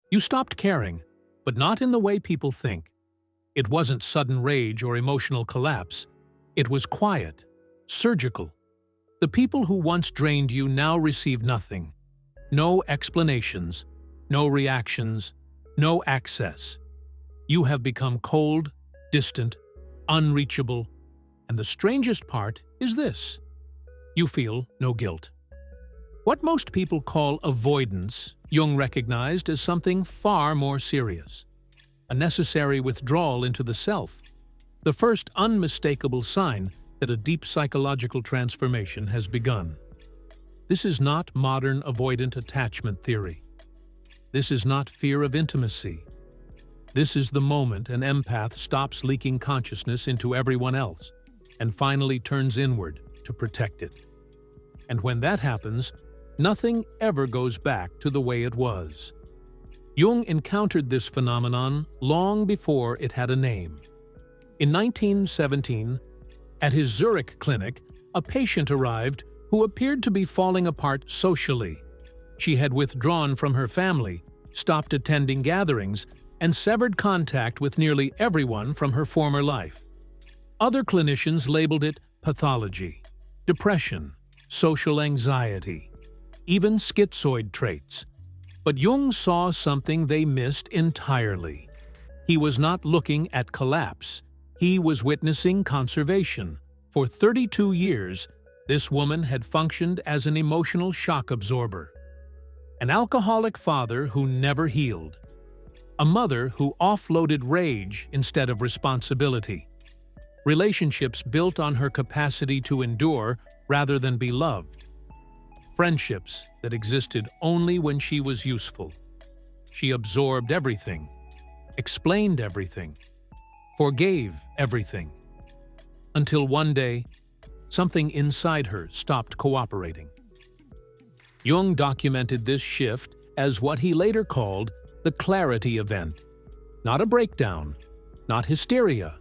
You stopped caring, but not in the way people think. It wasn't sudden rage or emotional collapse. It was quiet, surgical. The people who once drained you now receive nothing. No explanations, no reactions, no access. You have become cold, distant, unreachable, and the strangest part is this: you feel no guilt. What most people call avoidance, Jung recognized as something far more serious. A necessary withdrawal into the self, the first unmistakable sign that a deep psychological transformation has begun. This is not modern avoidant attachment theory. This is not fear of intimacy. This is the moment an empath stops leaking consciousness into everyone else and finally turns inward to protect it. And when that happens, nothing ever goes back to the way it was. Jung encountered this phenomenon long before it had a name. In 1917, at his Zurich clinic, a patient arrived who appeared to be falling apart socially. She had withdrawn from her family, stopped attending gatherings, and severed contact with nearly everyone from her former life. Other clinicians labeled it pathology, depression, social anxiety, even schizoid traits. But Jung saw something they missed entirely. He was not looking at collapse. He was witnessing conservation. For 32 years, this woman had functioned as an emotional shock absorber. An alcoholic father who never healed. A mother who offloaded rage instead of responsibility. Relationships built on her capacity to endure rather than be loved. Friendships that existed only when she was useful. She absorbed everything, explained everything, forgave everything. Until one day, something inside her stopped cooperating. Jung documented this shift as what he later called the clarity event. Not a breakdown, not hysteria.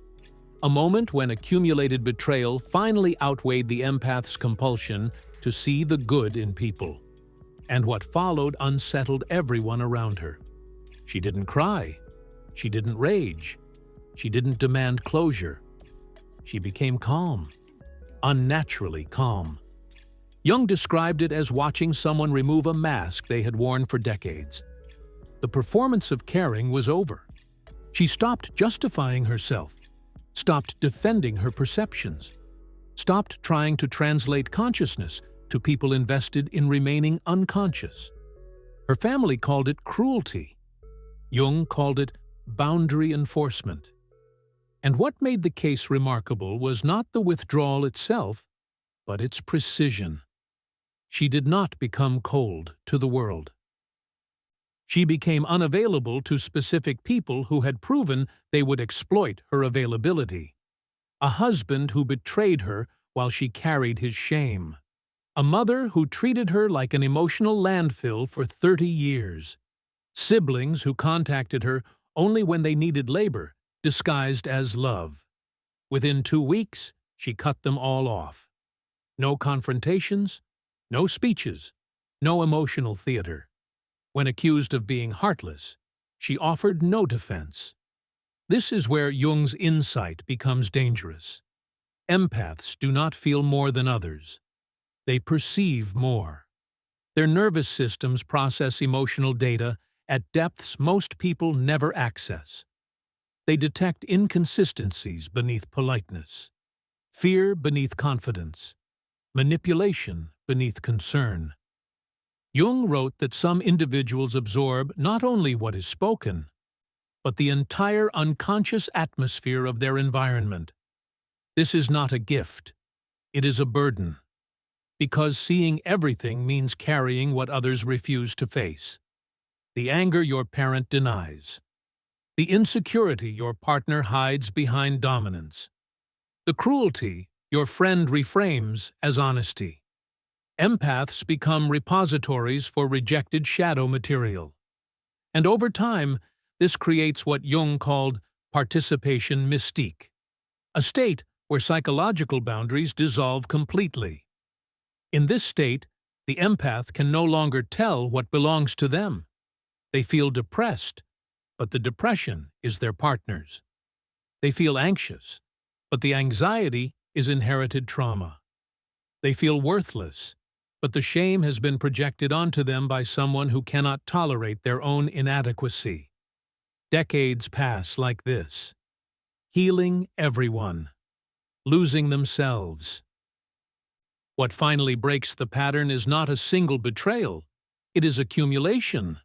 A moment when accumulated betrayal finally outweighed the empath's compulsion to see the good in people. And what followed unsettled everyone around her. She didn't cry. She didn't rage. She didn't demand closure. She became calm. Unnaturally calm. Jung described it as watching someone remove a mask they had worn for decades. The performance of caring was over. She stopped justifying herself, stopped defending her perceptions, stopped trying to translate consciousness to people invested in remaining unconscious. Her family called it cruelty. Jung called it boundary enforcement. And what made the case remarkable was not the withdrawal itself, but its precision. She did not become cold to the world. She became unavailable to specific people who had proven they would exploit her availability. A husband who betrayed her while she carried his shame. A mother who treated her like an emotional landfill for 30 years. Siblings who contacted her only when they needed labor, disguised as love. Within 2 weeks, she cut them all off. No confrontations, no speeches, no emotional theater. When accused of being heartless, she offered no defense. This is where Jung's insight becomes dangerous. Empaths do not feel more than others. They perceive more. Their nervous systems process emotional data at depths most people never access. They detect inconsistencies beneath politeness, fear beneath confidence, manipulation beneath concern. Jung wrote that some individuals absorb not only what is spoken, but the entire unconscious atmosphere of their environment. This is not a gift. It is a burden. Because seeing everything means carrying what others refuse to face. The anger your parent denies. The insecurity your partner hides behind dominance. The cruelty your friend reframes as honesty. Empaths become repositories for rejected shadow material. And over time, this creates what Jung called participation mystique, a state where psychological boundaries dissolve completely. In this state, the empath can no longer tell what belongs to them. They feel depressed, but the depression is their partner's. They feel anxious, but the anxiety is inherited trauma. They feel worthless, but the shame has been projected onto them by someone who cannot tolerate their own inadequacy. Decades pass like this, healing everyone, losing themselves. What finally breaks the pattern is not a single betrayal, it is accumulation.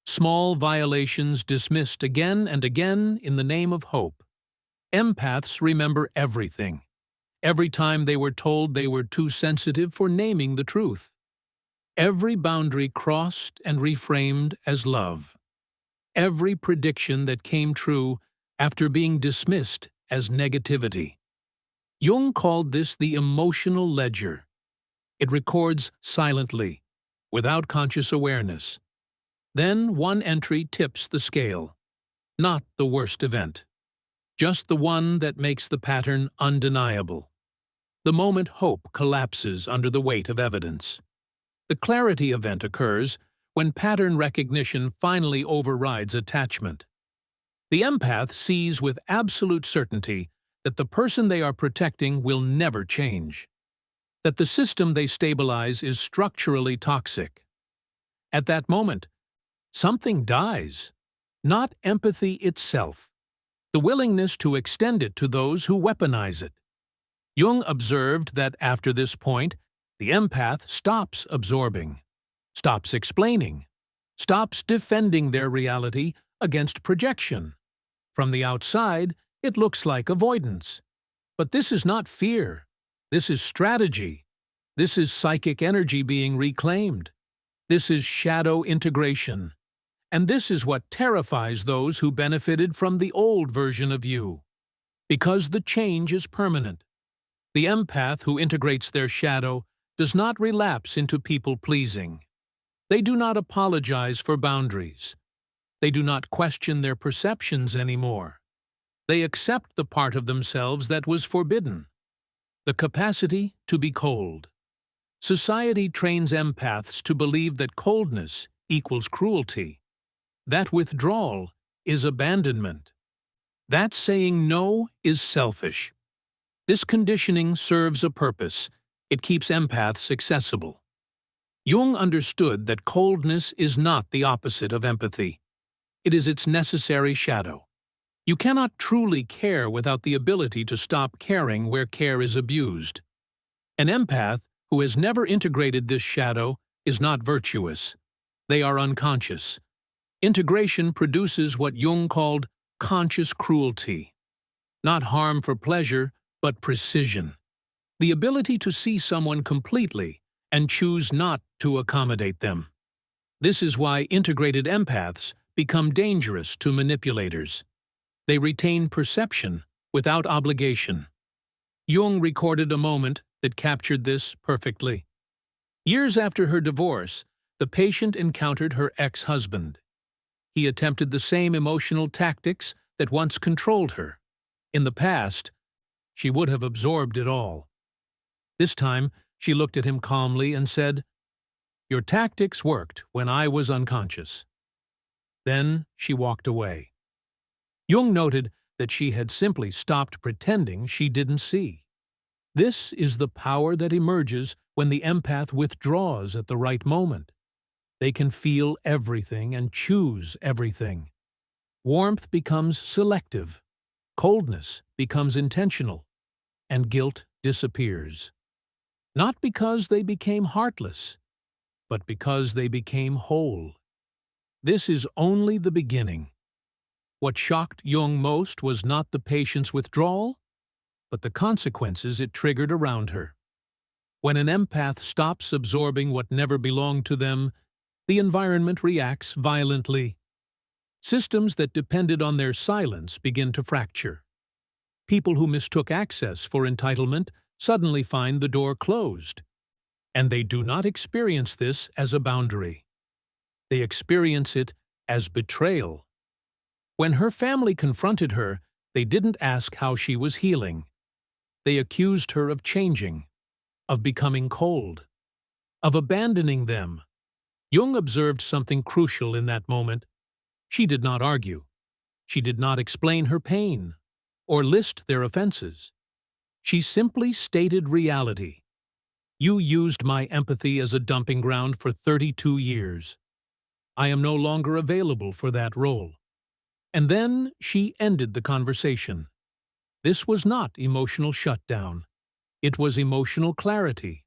Small violations dismissed again and again in the name of hope. Empaths remember everything. Every time they were told they were too sensitive for naming the truth. Every boundary crossed and reframed as love. Every prediction that came true after being dismissed as negativity. Jung called this the emotional ledger. It records silently, without conscious awareness. Then one entry tips the scale. Not the worst event. Just the one that makes the pattern undeniable. The moment hope collapses under the weight of evidence. The clarity event occurs when pattern recognition finally overrides attachment. The empath sees with absolute certainty that the person they are protecting will never change. That the system they stabilize is structurally toxic. At that moment, something dies. Not empathy itself. The willingness to extend it to those who weaponize it. Jung observed that after this point, the empath stops absorbing, stops explaining, stops defending their reality against projection. From the outside, it looks like avoidance. But this is not fear. This is strategy. This is psychic energy being reclaimed. This is shadow integration. And this is what terrifies those who benefited from the old version of you. Because the change is permanent. The empath who integrates their shadow does not relapse into people-pleasing. They do not apologize for boundaries. They do not question their perceptions anymore. They accept the part of themselves that was forbidden. The capacity to be cold. Society trains empaths to believe that coldness equals cruelty. That withdrawal is abandonment. That saying no is selfish. This conditioning serves a purpose. It keeps empaths accessible. Jung understood that coldness is not the opposite of empathy. It is its necessary shadow. You cannot truly care without the ability to stop caring where care is abused. An empath who has never integrated this shadow is not virtuous. They are unconscious. Integration produces what Jung called conscious cruelty. Not harm for pleasure, but precision. The ability to see someone completely and choose not to accommodate them. This is why integrated empaths become dangerous to manipulators. They retain perception without obligation. Jung recorded a moment that captured this perfectly. Years after her divorce, the patient encountered her ex-husband. He attempted the same emotional tactics that once controlled her. In the past, she would have absorbed it all. This time, she looked at him calmly and said, "Your tactics worked when I was unconscious." Then she walked away. Jung noted that she had simply stopped pretending she didn't see. This is the power that emerges when the empath withdraws at the right moment. They can feel everything and choose everything. Warmth becomes selective, coldness becomes intentional, and guilt disappears. Not because they became heartless, but because they became whole. This is only the beginning. What shocked Jung most was not the patient's withdrawal, but the consequences it triggered around her. When an empath stops absorbing what never belonged to them, the environment reacts violently. Systems that depended on their silence begin to fracture. People who mistook access for entitlement suddenly find the door closed. And they do not experience this as a boundary. They experience it as betrayal. When her family confronted her, they didn't ask how she was healing. They accused her of changing, of becoming cold, of abandoning them. Jung observed something crucial in that moment. She did not argue. She did not explain her pain or list their offenses. She simply stated reality. You used my empathy as a dumping ground for 32 years. I am no longer available for that role. And then she ended the conversation. This was not emotional shutdown. It was emotional clarity.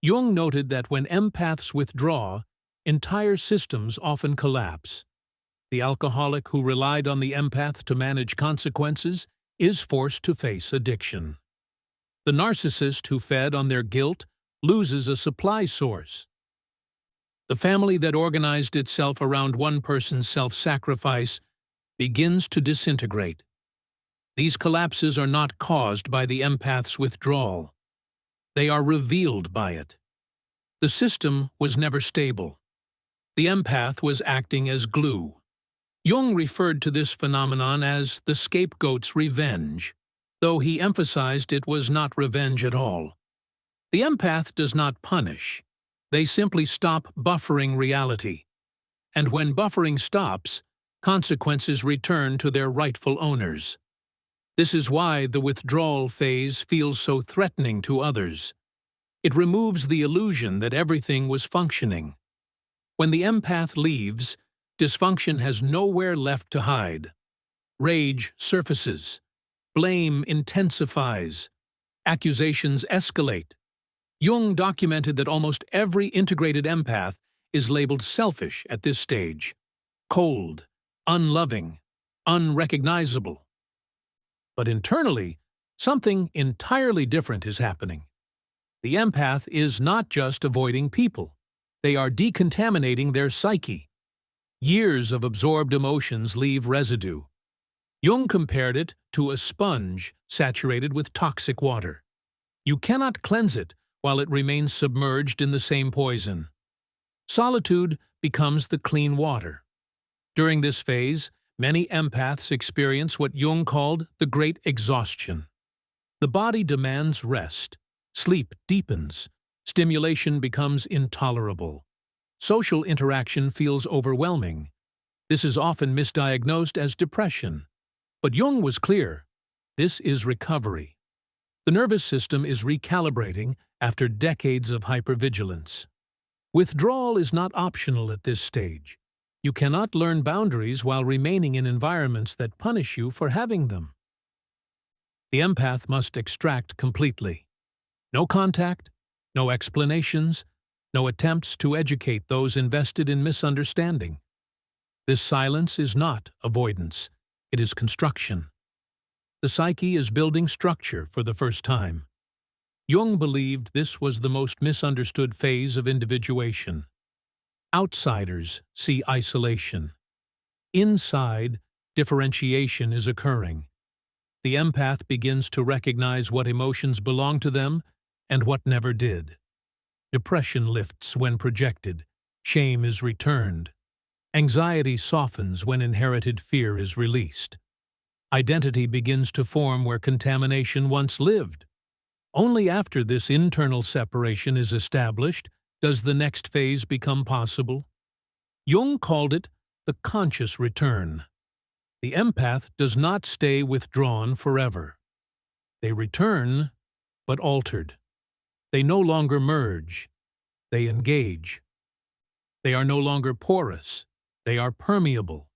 Jung noted that when empaths withdraw, entire systems often collapse. The alcoholic who relied on the empath to manage consequences is forced to face addiction. The narcissist who fed on their guilt loses a supply source. The family that organized itself around one person's self-sacrifice begins to disintegrate. These collapses are not caused by the empath's withdrawal. They are revealed by it. The system was never stable. The empath was acting as glue. Jung referred to this phenomenon as the scapegoat's revenge, though he emphasized it was not revenge at all. The empath does not punish. They simply stop buffering reality. And when buffering stops, consequences return to their rightful owners. This is why the withdrawal phase feels so threatening to others. It removes the illusion that everything was functioning. When the empath leaves, dysfunction has nowhere left to hide. Rage surfaces. Blame intensifies. Accusations escalate. Jung documented that almost every integrated empath is labeled selfish at this stage. Cold, unloving, unrecognizable. But internally, something entirely different is happening. The empath is not just avoiding people. They are decontaminating their psyche. Years of absorbed emotions leave residue. Jung compared it to a sponge saturated with toxic water. You cannot cleanse it while it remains submerged in the same poison. Solitude becomes the clean water. During this phase, many empaths experience what Jung called the great exhaustion. The body demands rest. Sleep deepens. Stimulation becomes intolerable. Social interaction feels overwhelming. This is often misdiagnosed as depression. But Jung was clear. This is recovery. The nervous system is recalibrating after decades of hypervigilance. Withdrawal is not optional at this stage. You cannot learn boundaries while remaining in environments that punish you for having them. The empath must extract completely. No contact, no explanations, no attempts to educate those invested in misunderstanding. This silence is not avoidance, it is construction. The psyche is building structure for the first time. Jung believed this was the most misunderstood phase of individuation. Outsiders see isolation. Inside, differentiation is occurring. The empath begins to recognize what emotions belong to them and what never did. Depression lifts when projected. Shame is returned. Anxiety softens when inherited fear is released. Identity begins to form where contamination once lived. Only after this internal separation is established does the next phase become possible. Jung called it the conscious return. The empath does not stay withdrawn forever. They return, but altered. They no longer merge. They engage. They are no longer porous. They are permeable.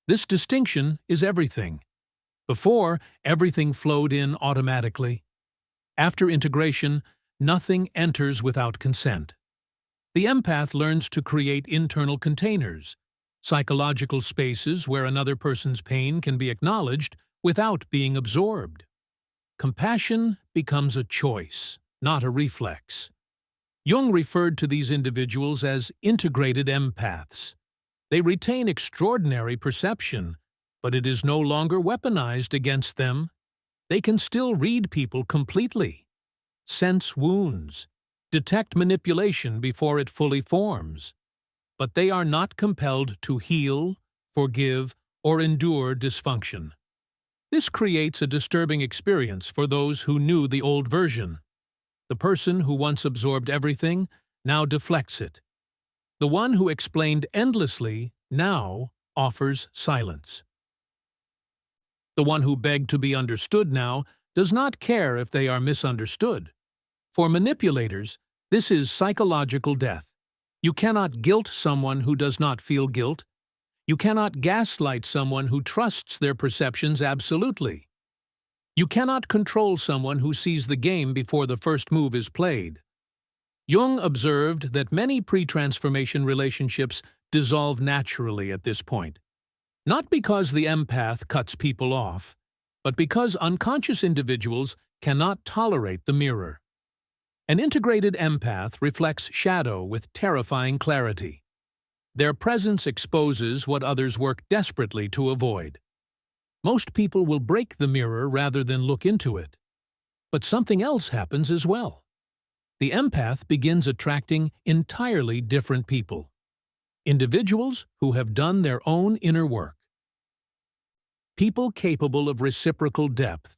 This distinction is everything. Before, everything flowed in automatically. After integration, nothing enters without consent. The empath learns to create internal containers, psychological spaces where another person's pain can be acknowledged without being absorbed. Compassion becomes a choice, not a reflex. Jung referred to these individuals as integrated empaths. They retain extraordinary perception, but it is no longer weaponized against them. They can still read people completely, sense wounds, detect manipulation before it fully forms. But they are not compelled to heal, forgive, or endure dysfunction. This creates a disturbing experience for those who knew the old version. The person who once absorbed everything now deflects it. The one who explained endlessly now offers silence. The one who begged to be understood now does not care if they are misunderstood. For manipulators, this is psychological death. You cannot guilt someone who does not feel guilt. You cannot gaslight someone who trusts their perceptions absolutely. You cannot control someone who sees the game before the first move is played. Jung observed that many pre-transformation relationships dissolve naturally at this point, not because the empath cuts people off, but because unconscious individuals cannot tolerate the mirror. An integrated empath reflects shadow with terrifying clarity. Their presence exposes what others work desperately to avoid. Most people will break the mirror rather than look into it. But something else happens as well. The empath begins attracting entirely different people. Individuals who have done their own inner work. People capable of reciprocal depth.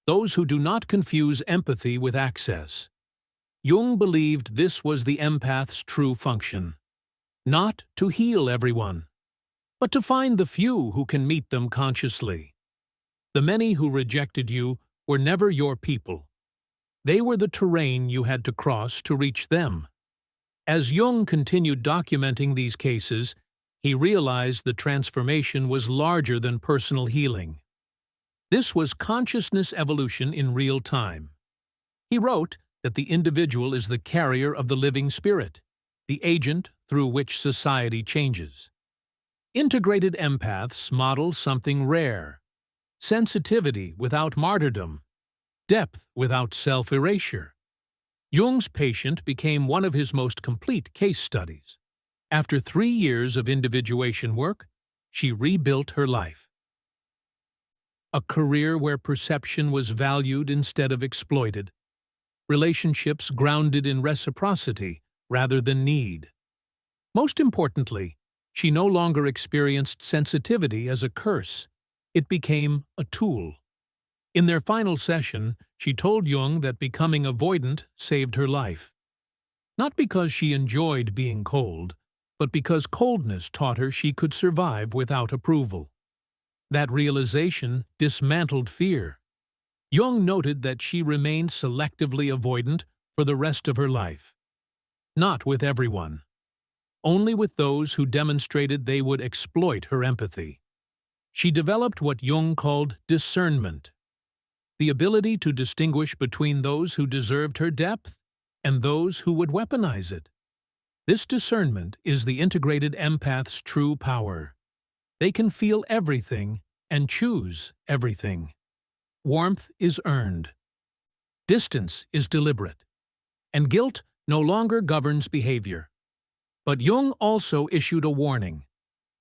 Those who do not confuse empathy with access. Jung believed this was the empath's true function. Not to heal everyone, but to find the few who can meet them consciously. The many who rejected you were never your people. They were the terrain you had to cross to reach them. As Jung continued documenting these cases, he realized the transformation was larger than personal healing. This was consciousness evolution in real time. He wrote that the individual is the carrier of the living spirit, the agent through which society changes. Integrated empaths model something rare: sensitivity without martyrdom, depth without self-erasure. Jung's patient became one of his most complete case studies. After 3 years of individuation work, she rebuilt her life. A career where perception was valued instead of exploited. Relationships grounded in reciprocity rather than need. Most importantly, she no longer experienced sensitivity as a curse. It became a tool. In their final session, she told Jung that becoming avoidant saved her life. Not because she enjoyed being cold, but because coldness taught her she could survive without approval. That realization dismantled fear. Jung noted that she remained selectively avoidant for the rest of her life. Not with everyone. Only with those who demonstrated they would exploit her empathy. She developed what Jung called discernment, the ability to distinguish between those who deserved her depth and those who would weaponize it. This discernment is the integrated empath's true power. They can feel everything and choose everything. Warmth is earned. Distance is deliberate. And guilt no longer governs behavior. But Jung also issued a warning.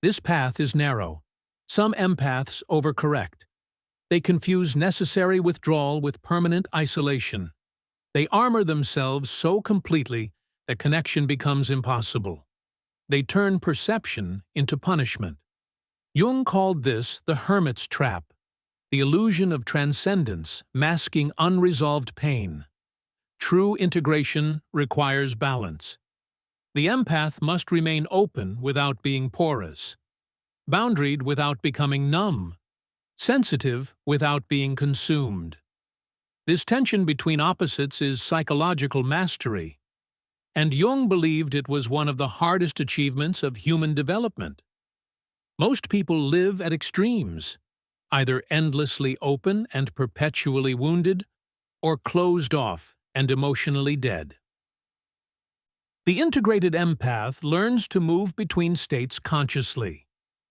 This path is narrow. Some empaths overcorrect. They confuse necessary withdrawal with permanent isolation. They armor themselves so completely that connection becomes impossible. They turn perception into punishment. Jung called this the hermit's trap, the illusion of transcendence masking unresolved pain. True integration requires balance. The empath must remain open without being porous, boundaried without becoming numb, sensitive without being consumed. This tension between opposites is psychological mastery, and Jung believed it was one of the hardest achievements of human development. Most people live at extremes, either endlessly open and perpetually wounded, or closed off and emotionally dead. The integrated empath learns to move between states consciously,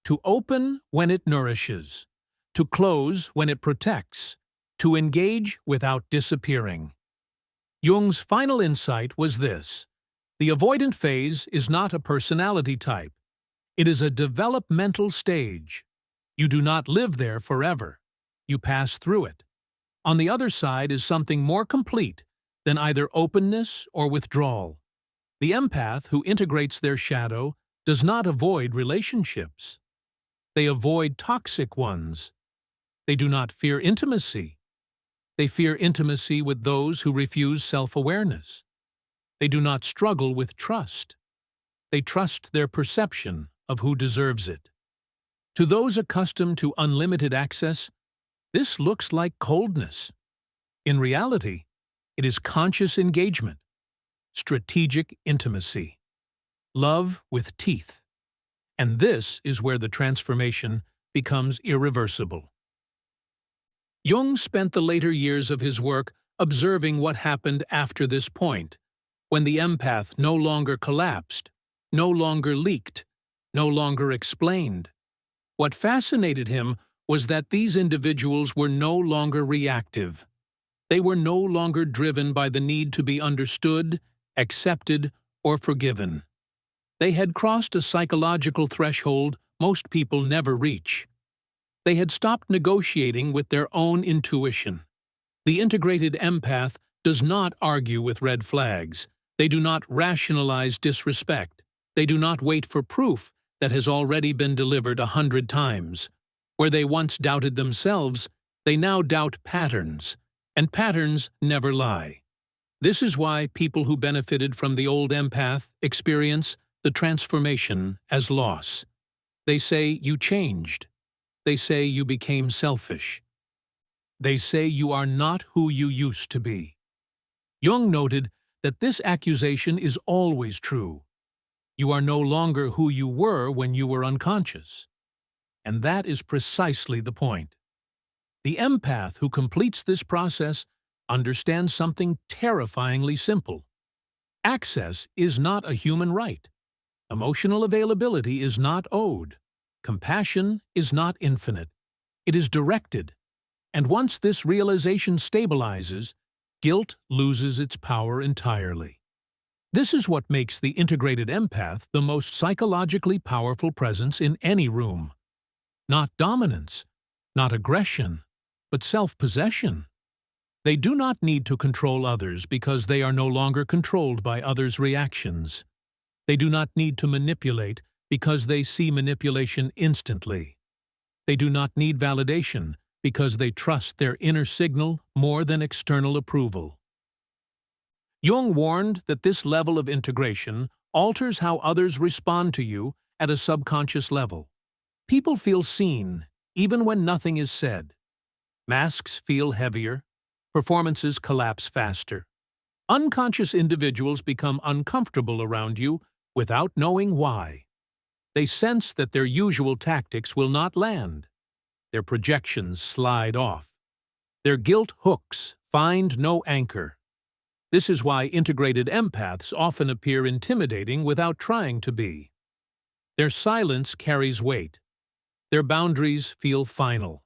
to open when it nourishes, to close when it protects, to engage without disappearing. Jung's final insight was this: the avoidant phase is not a personality type. It is a developmental stage. You do not live there forever. You pass through it. On the other side is something more complete than either openness or withdrawal. The empath who integrates their shadow does not avoid relationships. They avoid toxic ones. They do not fear intimacy. They fear intimacy with those who refuse self-awareness. They do not struggle with trust. They trust their perception of who deserves it. To those accustomed to unlimited access, this looks like coldness. In reality, it is conscious engagement, strategic intimacy, love with teeth. And this is where the transformation becomes irreversible. Jung spent the later years of his work observing what happened after this point, when the empath no longer collapsed, no longer leaked, no longer explained. What fascinated him was that these individuals were no longer reactive. They were no longer driven by the need to be understood, accepted, or forgiven. They had crossed a psychological threshold most people never reach. They had stopped negotiating with their own intuition. The integrated empath does not argue with red flags. They do not rationalize disrespect. They do not wait for proof that has already been delivered 100 times. Where they once doubted themselves, they now doubt patterns, and patterns never lie. This is why people who benefited from the old empath experience the transformation as loss. They say you changed. They say you became selfish. They say you are not who you used to be. Jung noted that this accusation is always true. You are no longer who you were when you were unconscious. And that is precisely the point. The empath who completes this process understands something terrifyingly simple. Access is not a human right. Emotional availability is not owed. Compassion is not infinite. It is directed. And once this realization stabilizes, guilt loses its power entirely. This is what makes the integrated empath the most psychologically powerful presence in any room. Not dominance, not aggression, but self-possession. They do not need to control others because they are no longer controlled by others' reactions. They do not need to manipulate because they see manipulation instantly. They do not need validation because they trust their inner signal more than external approval. Jung warned that this level of integration alters how others respond to you at a subconscious level. People feel seen, even when nothing is said. Masks feel heavier. Performances collapse faster. Unconscious individuals become uncomfortable around you without knowing why. They sense that their usual tactics will not land. Their projections slide off. Their guilt hooks find no anchor. This is why integrated empaths often appear intimidating without trying to be. Their silence carries weight. Their boundaries feel final.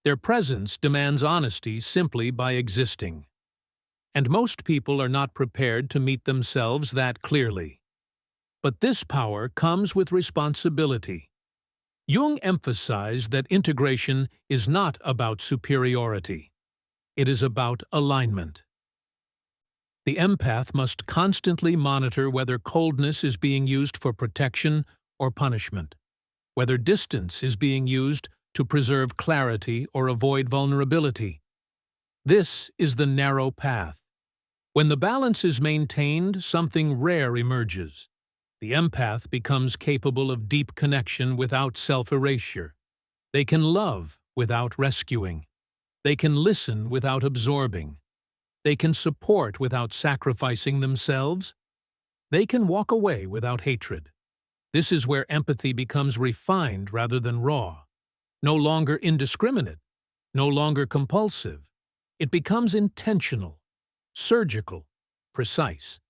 Their presence demands honesty simply by existing. And most people are not prepared to meet themselves that clearly. But this power comes with responsibility. Jung emphasized that integration is not about superiority. It is about alignment. The empath must constantly monitor whether coldness is being used for protection or punishment, whether distance is being used to preserve clarity or avoid vulnerability. This is the narrow path. When the balance is maintained, something rare emerges. The empath becomes capable of deep connection without self-erasure. They can love without rescuing. They can listen without absorbing. They can support without sacrificing themselves. They can walk away without hatred. This is where empathy becomes refined rather than raw. No longer indiscriminate, no longer compulsive. It becomes intentional, surgical, precise.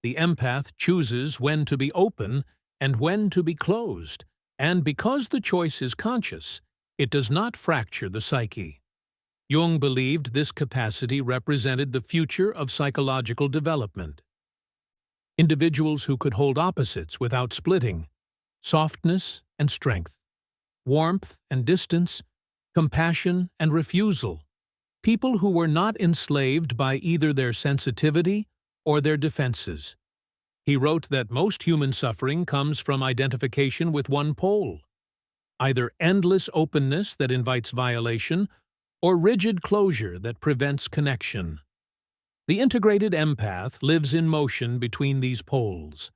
The empath chooses when to be open and when to be closed, and because the choice is conscious, it does not fracture the psyche. Jung believed this capacity represented the future of psychological development. Individuals who could hold opposites without splitting, softness and strength, warmth and distance, compassion and refusal, people who were not enslaved by either their sensitivity or their defenses. He wrote that most human suffering comes from identification with one pole, either endless openness that invites violation or rigid closure that prevents connection. The integrated empath lives in motion between these poles.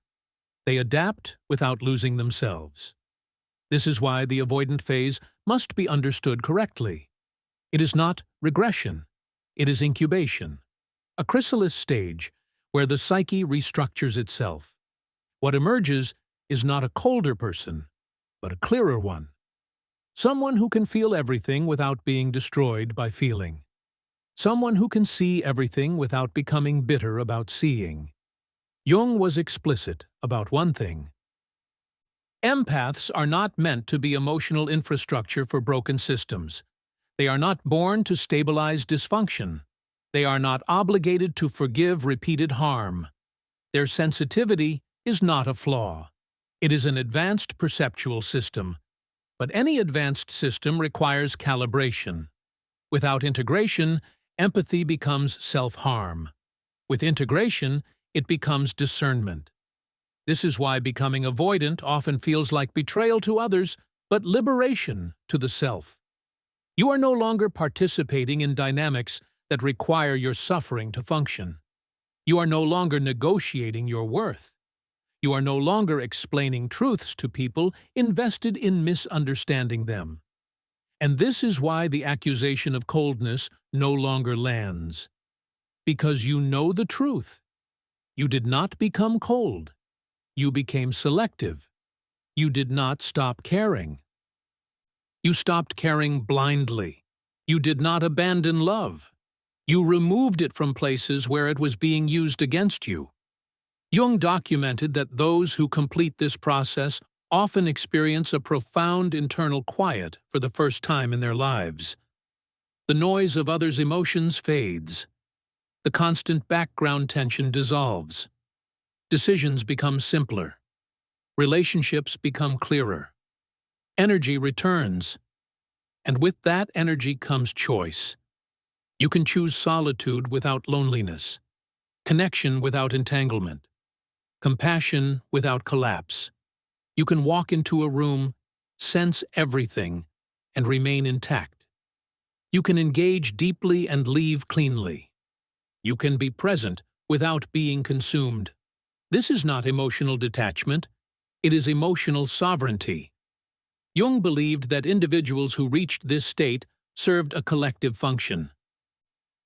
They adapt without losing themselves. This is why the avoidant phase must be understood correctly. It is not regression. It is incubation, a chrysalis stage where the psyche restructures itself. What emerges is not a colder person, but a clearer one. Someone who can feel everything without being destroyed by feeling. Someone who can see everything without becoming bitter about seeing. Jung was explicit about one thing. Empaths are not meant to be emotional infrastructure for broken systems. They are not born to stabilize dysfunction. They are not obligated to forgive repeated harm. Their sensitivity is not a flaw. It is an advanced perceptual system. But any advanced system requires calibration. Without integration, empathy becomes self-harm. With integration, it becomes discernment. This is why becoming avoidant often feels like betrayal to others, but liberation to the self. You are no longer participating in dynamics that require your suffering to function. You are no longer negotiating your worth. You are no longer explaining truths to people invested in misunderstanding them. And this is why the accusation of coldness no longer lands. Because you know the truth. You did not become cold. You became selective. You did not stop caring. You stopped caring blindly. You did not abandon love. You removed it from places where it was being used against you. Jung documented that those who complete this process often experience a profound internal quiet for the first time in their lives. The noise of others' emotions fades. The constant background tension dissolves. Decisions become simpler. Relationships become clearer. Energy returns. And with that energy comes choice. You can choose solitude without loneliness, connection without entanglement, compassion without collapse. You can walk into a room, sense everything, and remain intact. You can engage deeply and leave cleanly. You can be present without being consumed. This is not emotional detachment, it is emotional sovereignty. Jung believed that individuals who reached this state served a collective function,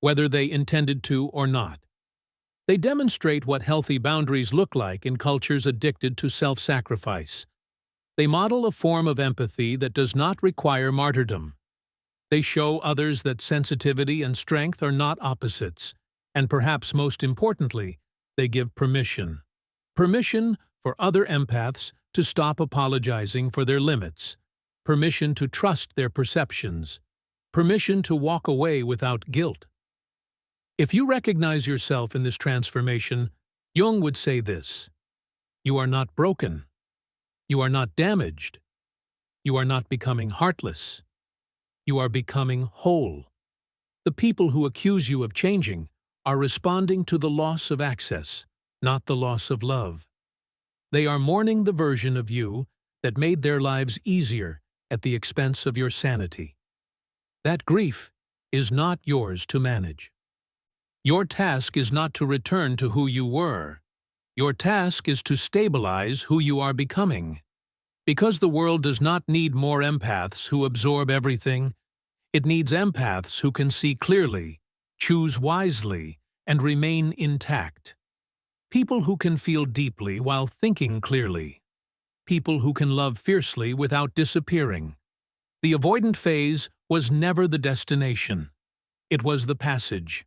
whether they intended to or not. They demonstrate what healthy boundaries look like in cultures addicted to self-sacrifice. They model a form of empathy that does not require martyrdom. They show others that sensitivity and strength are not opposites, and perhaps most importantly, they give permission. Permission for other empaths to stop apologizing for their limits. Permission to trust their perceptions. Permission to walk away without guilt. If you recognize yourself in this transformation, Jung would say this: you are not broken. You are not damaged. You are not becoming heartless. You are becoming whole. The people who accuse you of changing are responding to the loss of access, not the loss of love. They are mourning the version of you that made their lives easier at the expense of your sanity. That grief is not yours to manage. Your task is not to return to who you were. Your task is to stabilize who you are becoming. Because the world does not need more empaths who absorb everything, it needs empaths who can see clearly, choose wisely, and remain intact. People who can feel deeply while thinking clearly. People who can love fiercely without disappearing. The avoidant phase was never the destination. It was the passage.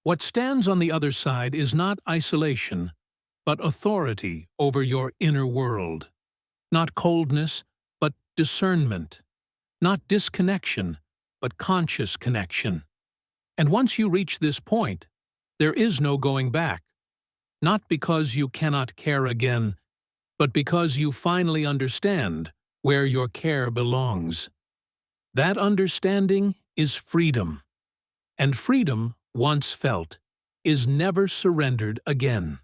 What stands on the other side is not isolation, but authority over your inner world. Not coldness, but discernment. Not disconnection, but conscious connection. And once you reach this point, there is no going back. Not because you cannot care again, but because you finally understand where your care belongs. That understanding is freedom. And freedom, once felt, is never surrendered again.